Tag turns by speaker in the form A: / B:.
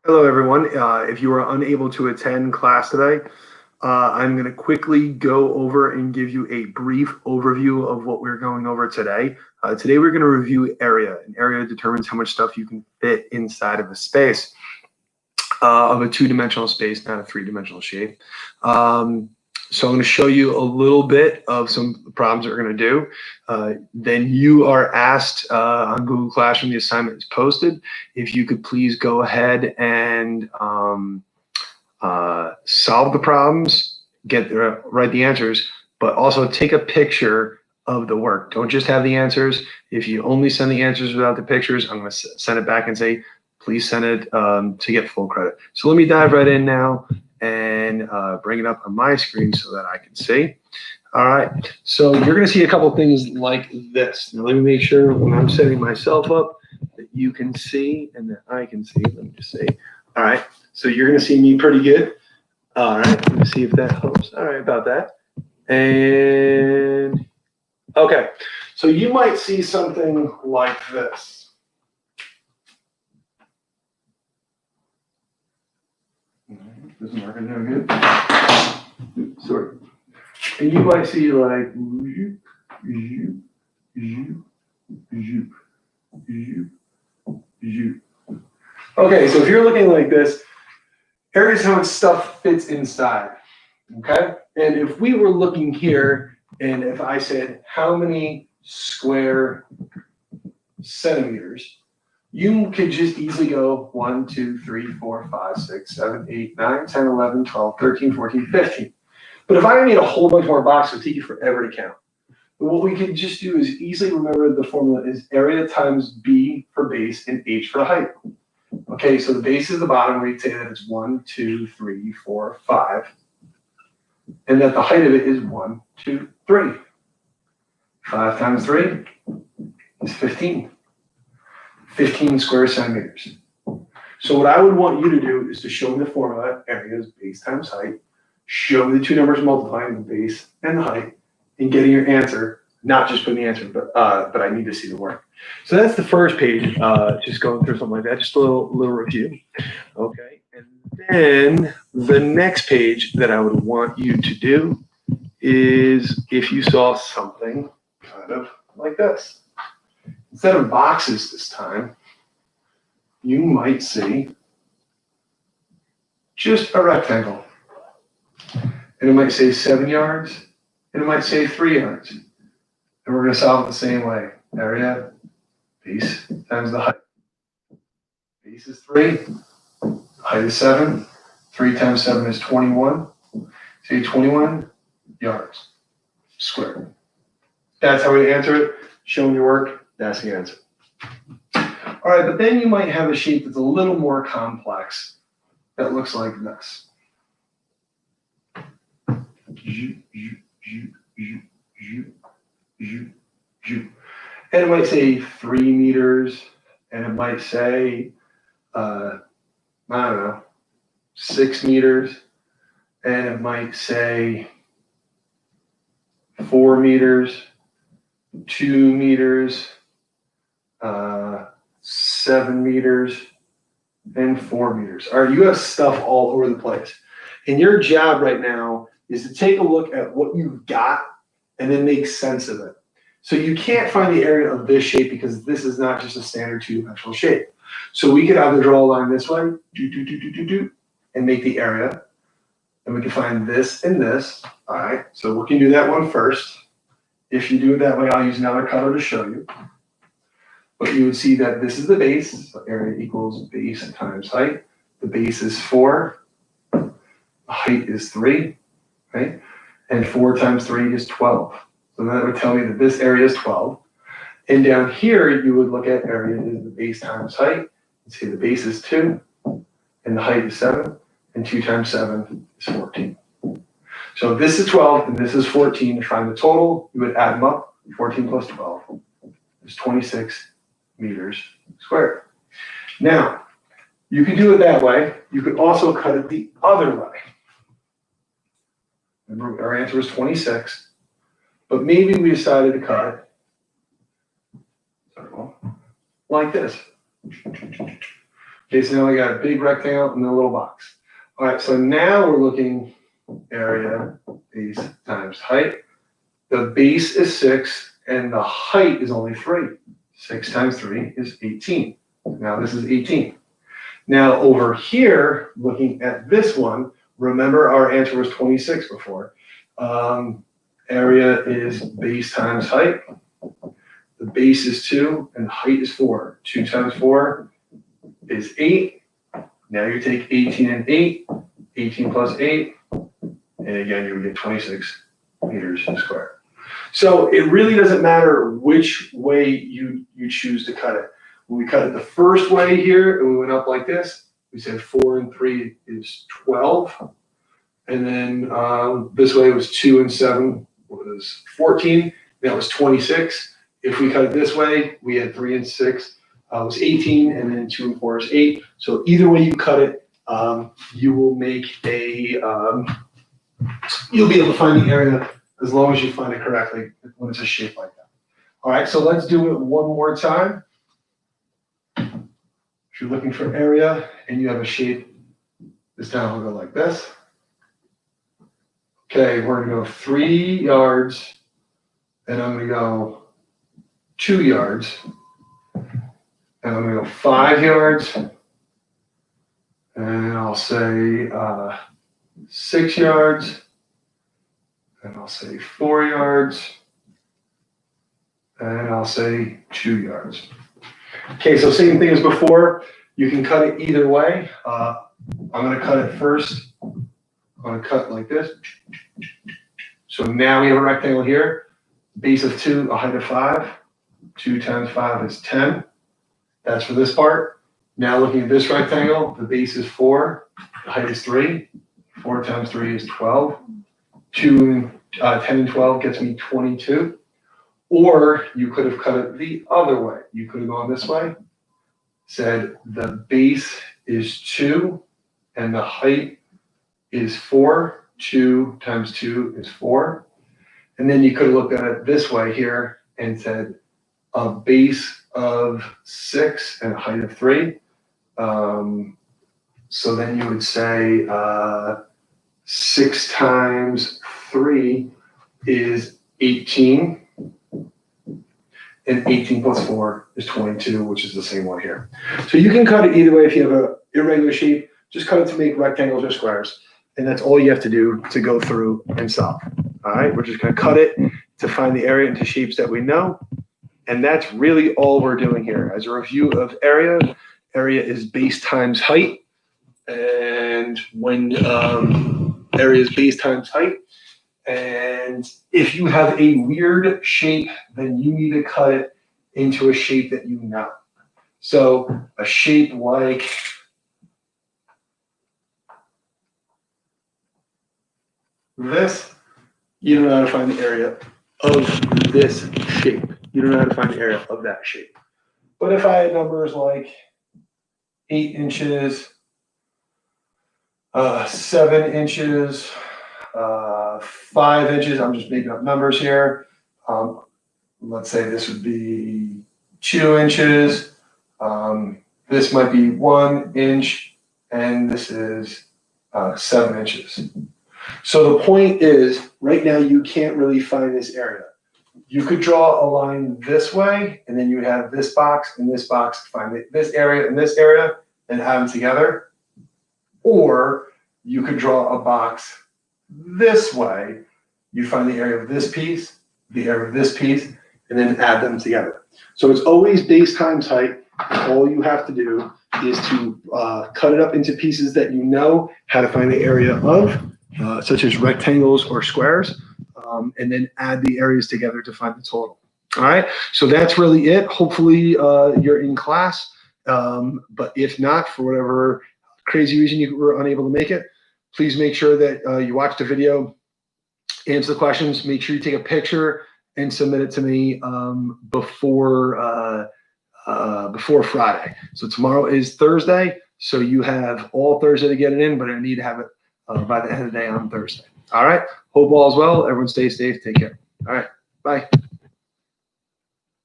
A: Hello, everyone. If you are unable to attend class today, I'm going to quickly go over and give you a brief overview of what we're going over today. Today, we're going to review area. An area determines how much stuff you can fit inside of a space, of a two-dimensional space, not a three-dimensional shape. So I'm going to show you a little bit of some problems that we're going to do. Then you are asked on Google Classroom, the assignment is posted. If you could please go ahead and solve the problems, write the answers, but also take a picture of the work. Don't just have the answers. If you only send the answers without the pictures, I'm going to send it back and say, please send it to get full credit. So let me dive right in now and bring it up on my screen so that I can see. All right, so you're going to see a couple things like this. Now let me make sure when I'm setting myself up that you can see and that I can see. Let me just say, all right, so you're going to see me pretty good. All right, let me see if that helps. All right, about that. And okay, so you might see something like this. Doesn't work no good. Sorry. And you might see like okay, so if you're looking like this, here's how much stuff fits inside. Okay? And if we were looking here, and if I said how many square centimeters, you could just easily go 1, 2, 3, 4, 5, 6, 7, 8, 9, 10, 11, 12, 13, 14, 15. But if I made a whole bunch more boxes, it would take you forever to count. But what we could just do is easily remember the formula is area times B for base and H for height. Okay, so the base is the bottom, we'd say that it's 1, 2, 3, 4, 5. And that the height of it is 1, 2, 3. 5 times 3 is 15. 15 square centimeters. So what I would want you to do is to show me the formula, area is base times height, show me the two numbers multiplying the base and the height, and getting your answer, not just putting the answer, but I need to see the work. So that's the first page, just going through something like that, just a little review. Okay, and then the next page that I would want you to do is if you saw something kind of like this. Instead of boxes this time, you might see just a rectangle. And it might say 7 yards, and it might say 3 yards. And we're going to solve it the same way. Area, base times the height. Base is 3, height is 7. 3 times 7 is 21. Say 21 yards squared. That's how we answer it. Show me your work. That's the answer. All right, but then you might have a shape that's a little more complex that looks like this. And it might say 3 meters, and it might say, I don't know, 6 meters, and it might say 4 meters, 2 meters, 7 meters, and 4 meters. All right, you have stuff all over the place. And your job right now is to take a look at what you've got and then make sense of it. So you can't find the area of this shape because this is not just a standard two-dimensional shape. So we could either draw a line this way, and make the area. And we can find this and this. All right, so we can do that one first. If you do it that way, I'll use another color to show you. But you would see that this is the base, so area equals base times height. The base is 4, the height is 3, right? And 4 times 3 is 12. So that would tell me that this area is 12. And down here, you would look at area is the base times height. And say the base is 2, and the height is 7, and 2 times 7 is 14. So if this is 12 and this is 14, to find the total, you would add them up. 14 plus 12 is 26 meters squared. Now, you can do it that way. You could also cut it the other way. Remember, our answer was 26, but maybe we decided to cut it like this. Okay, so now we got a big rectangle and a little box. All right, so now we're looking area base times height. The base is 6 and the height is only 3. 6 times 3 is 18. Now this is 18. Now over here, looking at this one, remember our answer was 26 before. Area is base times height. The base is 2 and the height is 4. 2 times 4 is 8. Now you take 18 and 8, 18 plus 8, and again you would get 26 meters squared. So it really doesn't matter which way you choose to cut it. When we cut it the first way here and we went up like this, we said 4 and 3 is 12. And then this way was 2 and 7 was 14. That was 26. If we cut it this way, we had 3 and 6 was 18, and then 2 and 4 is 8. So either way you cut it, you will make a, you'll be able to find the area as long as you find it correctly when it's a shape like that. All right, so let's do it one more time. If you're looking for area and you have a shape, this time will go like this. Okay, we're gonna go 3 yards, and I'm gonna go 2 yards, and I'm gonna go 5 yards, and I'll say 6 yards, and I'll say 4 yards, and I'll say 2 yards. Okay, so same thing as before. You can cut it either way. I'm gonna cut it first. I'm gonna cut like this. So now we have a rectangle here, base of 2, a height of 5. 2 times 5 is 10. That's for this part. Now looking at this rectangle, the base is 4, the height is 3. 4 times 3 is 12. 10 and 12 gets me 22. Or you could have cut it the other way. You could have gone this way, said the base is 2 and the height is 4. 2 times 2 is 4. And then you could have looked at it this way here and said a base of 6 and a height of 3. So then you would say 6 times 3 is 18. And 18 plus 4 is 22, which is the same one here. So you can cut it either way. If you have an irregular shape, just cut it to make rectangles or squares. And that's all you have to do to go through and solve. All right, we're just going to cut it to find the area into shapes that we know. And that's really all we're doing here. As a review of area, area is base times height. And when area is base times height. And if you have a weird shape, then you need to cut it into a shape that you know. So a shape like this, you don't know how to find the area of this shape. You don't know how to find the area of that shape. But if I had numbers like 8 inches, 7 inches, 5 inches, I'm just making up numbers here. Let's say this would be 2 inches. This might be 1 inch, and this is 7 inches. So the point is, right now you can't really find this area. You could draw a line this way, and then you have this box and this box to find this area and this area, and add them together. Or you could draw a box this way. You find the area of this piece, the area of this piece, and then add them together. So it's always base times height. All you have to do is to cut it up into pieces that you know how to find the area of, such as rectangles or squares, and then add the areas together to find the total. All right, so that's really it. Hopefully you're in class, but if not, for whatever crazy reason you were unable to make it, please make sure that you watch the video, answer the questions, make sure you take a picture and submit it to me before Friday. So tomorrow is Thursday, so you have all Thursday to get it in, but I need to have it by the end of the day on Thursday. All right, hope all is well. Everyone stay safe. Take care. All right, bye.